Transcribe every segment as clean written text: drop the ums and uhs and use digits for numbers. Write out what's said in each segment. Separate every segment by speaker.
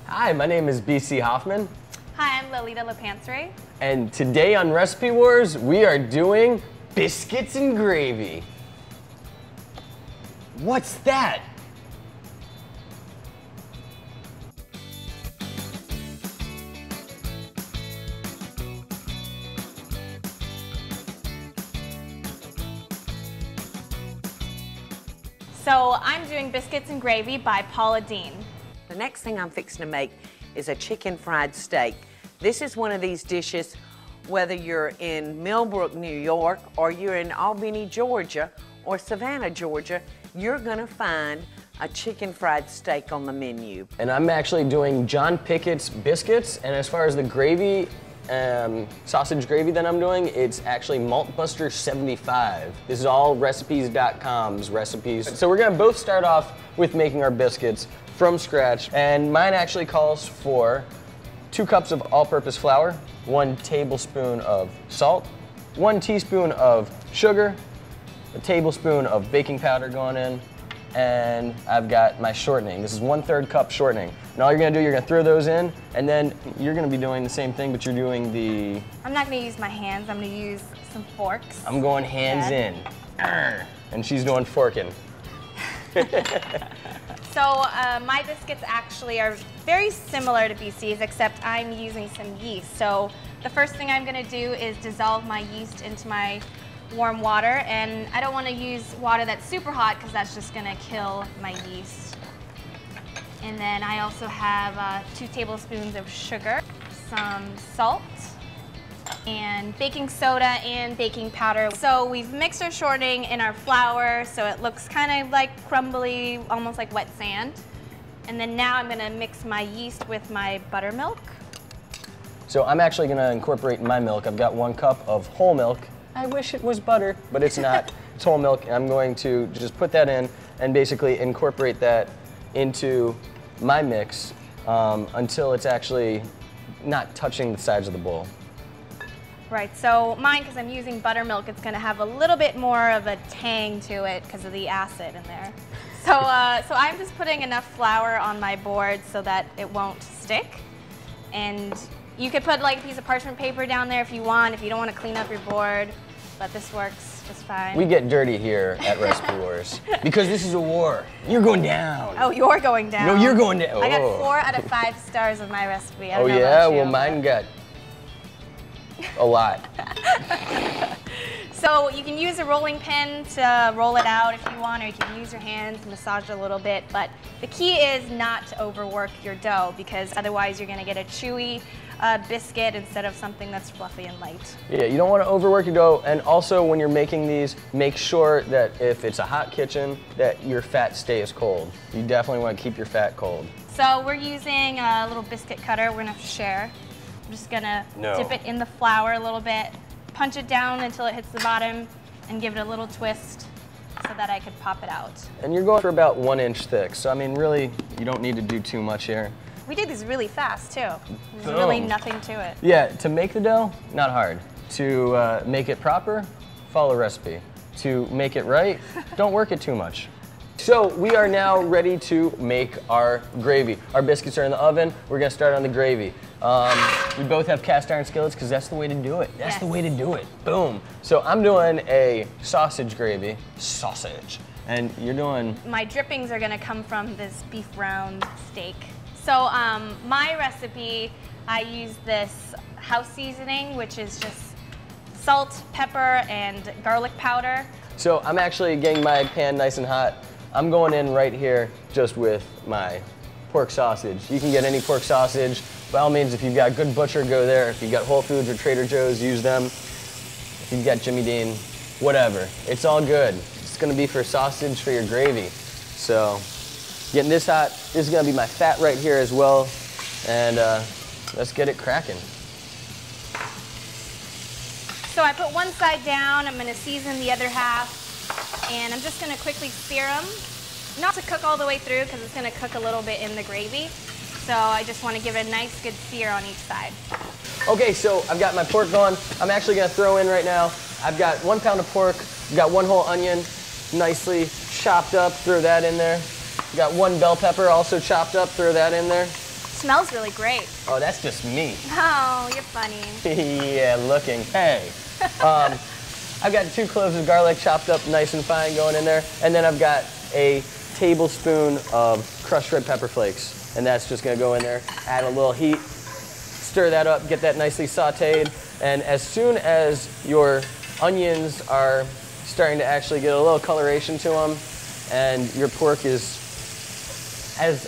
Speaker 1: Hi, my name is BC Hoffman.
Speaker 2: Hi, I'm Lalita Lopansri.
Speaker 1: And today on Recipe Wars, we are doing biscuits and gravy. What's that?
Speaker 2: So I'm doing biscuits and gravy by Paula Deen.
Speaker 3: The next thing I'm fixing to make is a chicken fried steak. This is one of these dishes, whether you're in Millbrook, New York, or you're in Albany, Georgia, or Savannah, Georgia, you're gonna find a chicken fried steak on the menu.
Speaker 1: And I'm actually doing John Pickett's biscuits, and as far as the gravy, sausage gravy that I'm doing, it's actually Maltbuster 75. This is all recipes.com's recipes. So we're gonna both start off with making our biscuits from scratch, and mine actually calls for 2 cups of all-purpose flour, 1 tablespoon of salt, 1 teaspoon of sugar, a tablespoon of baking powder going in, and I've got my shortening. This is 1/3 cup shortening. And all you're gonna do, you're gonna throw those in, and then you're gonna be doing the same thing, but you're doing the...
Speaker 2: I'm not gonna use my hands, I'm gonna use some forks.
Speaker 1: I'm going hands in. And she's doing forking.
Speaker 2: So my biscuits actually are very similar to BC's, except I'm using some yeast. So the first thing I'm gonna do is dissolve my yeast into my warm water, and I don't want to use water that's super hot because that's just going to kill my yeast. And then I also have 2 tablespoons of sugar, some salt, and baking soda and baking powder. So we've mixed our shortening in our flour so it looks kind of like crumbly, almost like wet sand. And then now I'm going to mix my yeast with my buttermilk.
Speaker 1: So I'm actually going to incorporate my milk. I've got 1 cup of whole milk. I wish it was butter, but it's not. It's whole milk, and I'm going to just put that in and basically incorporate that into my mix until it's actually not touching the sides of the bowl.
Speaker 2: Right, so mine, because I'm using buttermilk, it's going to have a little bit more of a tang to it because of the acid in there. So, so I'm just putting enough flour on my board so that it won't stick. And you could put like a piece of parchment paper down there if you want, if you don't want to clean up your board, but this works just fine.
Speaker 1: We get dirty here at Recipe Wars because this is a war. You're going down.
Speaker 2: Oh, you're going down.
Speaker 1: No, you're going down.
Speaker 2: I got 4 out of 5 stars of my recipe. I
Speaker 1: Oh
Speaker 2: don't know
Speaker 1: yeah,
Speaker 2: about you,
Speaker 1: well mine got a lot.
Speaker 2: So you can use a rolling pin to roll it out if you want, or you can use your hands to massage it a little bit. But the key is not to overwork your dough, because otherwise you're going to get a chewy biscuit instead of something that's fluffy and light.
Speaker 1: Yeah, you don't want to overwork your dough, and also when you're making these, make sure that if it's a hot kitchen, that your fat stays cold. You definitely want to keep your fat cold.
Speaker 2: So we're using a little biscuit cutter. We're going to have to share. I'm just going to dip it in the flour a little bit, punch it down until it hits the bottom, and give it a little twist so that I could pop it out. And
Speaker 1: you're going for about 1 inch thick, so I mean really, you don't need to do too much here.
Speaker 2: We did these really fast too. There's really nothing to it.
Speaker 1: Yeah, to make the dough, not hard. To make it proper, follow recipe. To make it right, don't work it too much. So we are now ready to make our gravy. Our biscuits are in the oven. We're gonna start on the gravy. We both have cast iron skillets because that's the way to do it. That's the way to do it. Boom. So I'm doing a sausage gravy. Sausage. And you're doing?
Speaker 2: My drippings are gonna come from this beef round steak. So my recipe, I use this house seasoning, which is just salt, pepper, and garlic powder.
Speaker 1: So I'm actually getting my pan nice and hot. I'm going in right here just with my pork sausage. You can get any pork sausage. By all means, if you've got Good Butcher, go there. If you've got Whole Foods or Trader Joe's, use them. If you've got Jimmy Dean, whatever. It's all good. It's gonna be for sausage for your gravy. So, getting this hot. This is gonna be my fat right here as well. And let's get it cracking.
Speaker 2: So I put one side down. I'm gonna season the other half. And I'm just gonna quickly sear them. Not to cook all the way through because it's gonna cook a little bit in the gravy. So I just wanna give it a nice good sear on each side.
Speaker 1: Okay, so I've got my pork going. I'm actually gonna throw in right now. I've got 1 pound of pork. I've got 1 whole onion, nicely chopped up, throw that in there. I've got 1 bell pepper also chopped up, throw that in there.
Speaker 2: Smells really great.
Speaker 1: Oh, that's just me.
Speaker 2: Oh, you're funny.
Speaker 1: Yeah, looking. Hey. I've got 2 cloves of garlic chopped up nice and fine going in there. And then I've got a tablespoon of crushed red pepper flakes. And that's just gonna go in there, add a little heat, stir that up, get that nicely sauteed. And as soon as your onions are starting to actually get a little coloration to them, and your pork is, as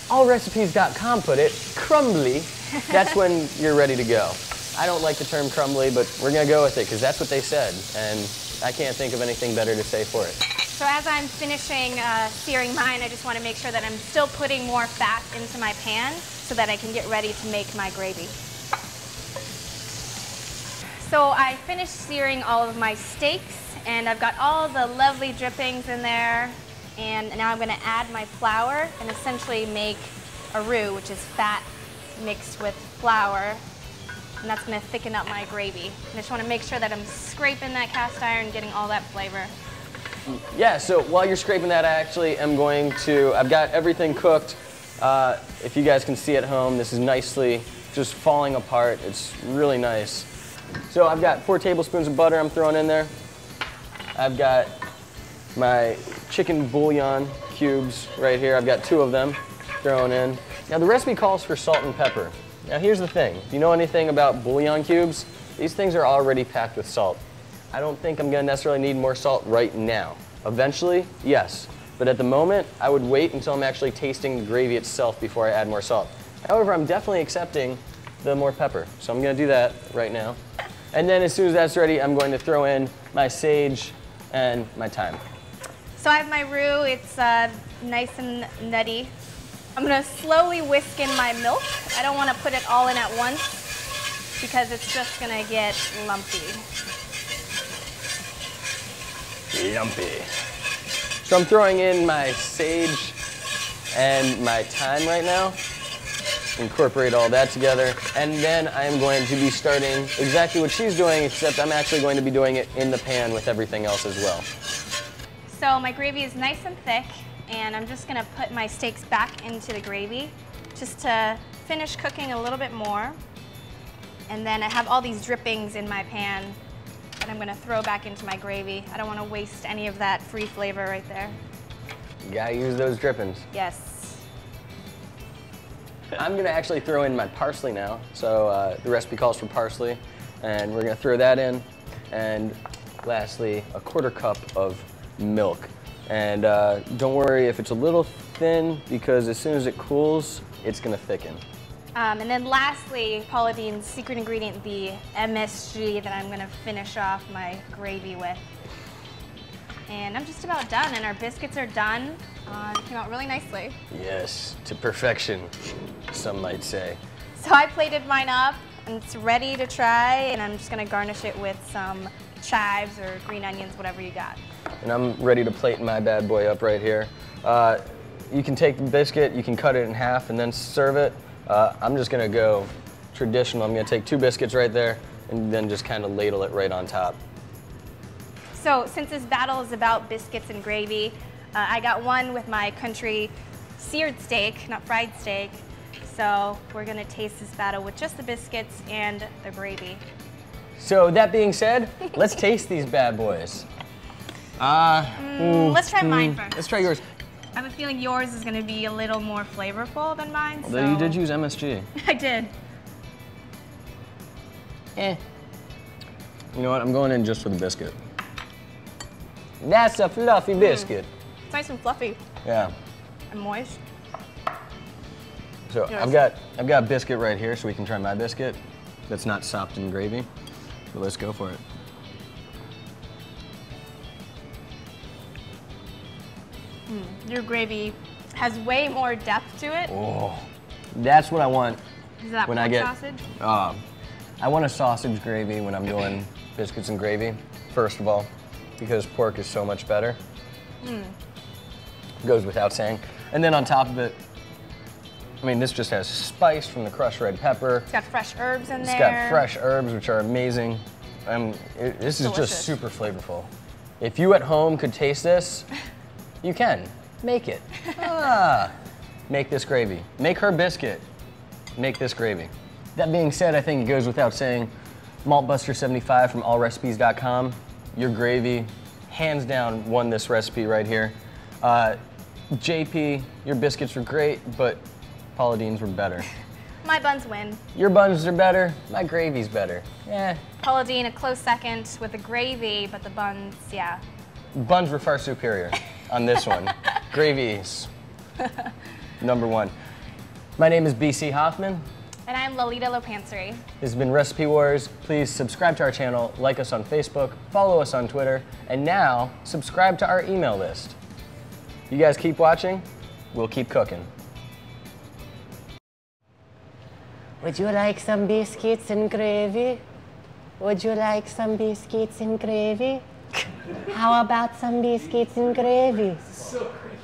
Speaker 1: allrecipes.com put it, crumbly, that's when you're ready to go. I don't like the term crumbly, but we're gonna go with it because that's what they said, and I can't think of anything better to say for it.
Speaker 2: So as I'm finishing searing mine, I just want to make sure that I'm still putting more fat into my pan so that I can get ready to make my gravy. So I finished searing all of my steaks, and I've got all the lovely drippings in there. And now I'm going to add my flour and essentially make a roux, which is fat mixed with flour. And that's going to thicken up my gravy. I just want to make sure that I'm scraping that cast iron, getting all that flavor.
Speaker 1: Yeah, so while you're scraping that, I actually am going to, I've got everything cooked. If you guys can see at home, this is nicely just falling apart. It's really nice. So I've got 4 tablespoons of butter I'm throwing in there. I've got my chicken bouillon cubes right here. I've got 2 of them thrown in. Now the recipe calls for salt and pepper. Now here's the thing, if you know anything about bouillon cubes, these things are already packed with salt. I don't think I'm gonna necessarily need more salt right now. Eventually, yes. But at the moment, I would wait until I'm actually tasting the gravy itself before I add more salt. However, I'm definitely accepting the more pepper. So I'm gonna do that right now. And then as soon as that's ready, I'm going to throw in my sage and my thyme.
Speaker 2: So I have my roux, it's nice and nutty. I'm gonna slowly whisk in my milk. I don't wanna put it all in at once because it's just gonna get lumpy.
Speaker 1: Lumpy. So I'm throwing in my sage and my thyme right now. Incorporate all that together. And then I'm going to be starting exactly what she's doing, except I'm actually going to be doing it in the pan with everything else as well.
Speaker 2: So my gravy is nice and thick, and I'm just gonna put my steaks back into the gravy just to finish cooking a little bit more. And then I have all these drippings in my pan that I'm gonna throw back into my gravy. I don't wanna waste any of that free flavor right there.
Speaker 1: You gotta use those drippings.
Speaker 2: Yes.
Speaker 1: I'm gonna actually throw in my parsley now. So the recipe calls for parsley, and we're gonna throw that in. And lastly, a 1/4 cup of milk. And don't worry if it's a little thin, because as soon as it cools, it's gonna thicken.
Speaker 2: And then lastly, Paula Deen's secret ingredient, the MSG that I'm gonna finish off my gravy with. And I'm just about done, and our biscuits are done. It came out really nicely.
Speaker 1: Yes, to perfection, some might say.
Speaker 2: So I plated mine up, and it's ready to try, and I'm just gonna garnish it with some chives or green onions, whatever you got.
Speaker 1: And I'm ready to plate my bad boy up right here. You can take the biscuit, you can cut it in half and then serve it. I'm just gonna go traditional. I'm gonna take 2 biscuits right there and then just kind of ladle it right on top.
Speaker 2: So since this battle is about biscuits and gravy, I got one with my country seared steak, not fried steak. So we're gonna taste this battle with just the biscuits and the gravy.
Speaker 1: So that being said, let's taste these bad boys.
Speaker 2: Let's try mine first.
Speaker 1: Let's try yours.
Speaker 2: I have a feeling yours is gonna be a little more flavorful than mine.
Speaker 1: Although you did use MSG.
Speaker 2: I did.
Speaker 1: You know what, I'm going in just for the biscuit. That's a fluffy biscuit.
Speaker 2: It's nice and fluffy.
Speaker 1: Yeah.
Speaker 2: And moist.
Speaker 1: So I've got biscuit right here, so we can try my biscuit that's not sopped in gravy. So let's go for it.
Speaker 2: Your gravy has way more depth to it.
Speaker 1: Oh, that's what I want.
Speaker 2: Is that
Speaker 1: when
Speaker 2: pork
Speaker 1: I get
Speaker 2: sausage?
Speaker 1: I want a sausage gravy when I'm doing biscuits and gravy, first of all, because pork is so much better. Goes without saying. And then on top of it, I mean, this just has spice from the crushed red pepper.
Speaker 2: It's got fresh herbs in there.
Speaker 1: It's got fresh herbs, which are amazing. This is
Speaker 2: Delicious.
Speaker 1: just super flavorful. If you at home could taste this, you can. Make it. make this gravy. Make her biscuit, make this gravy. That being said, I think it goes without saying, Maltbuster75 from allrecipes.com, your gravy, hands down, won this recipe right here. JP, your biscuits were great, but Paula Deen's were better.
Speaker 2: My buns win.
Speaker 1: Your buns are better, my gravy's better. Yeah.
Speaker 2: Paula Deen a close second with the gravy, but the buns, yeah.
Speaker 1: Buns were far superior on this one. Gravy's number one. My name is BC Hoffman.
Speaker 2: And I'm Lalita Lopansri.
Speaker 1: This has been Recipe Wars. Please subscribe to our channel, like us on Facebook, follow us on Twitter, and now subscribe to our email list. You guys keep watching, we'll keep cooking.
Speaker 4: Would you like some biscuits and gravy? Would you like some biscuits and gravy? How about some biscuits and gravy?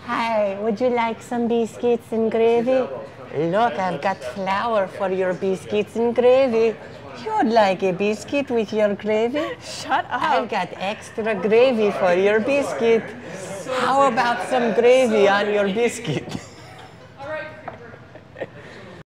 Speaker 4: Hi, would you like some biscuits and gravy? Look, I've got flour for your biscuits and gravy. You'd like a biscuit with your gravy?
Speaker 2: Shut up.
Speaker 4: I've got extra gravy for your biscuit. How about some gravy on your biscuit?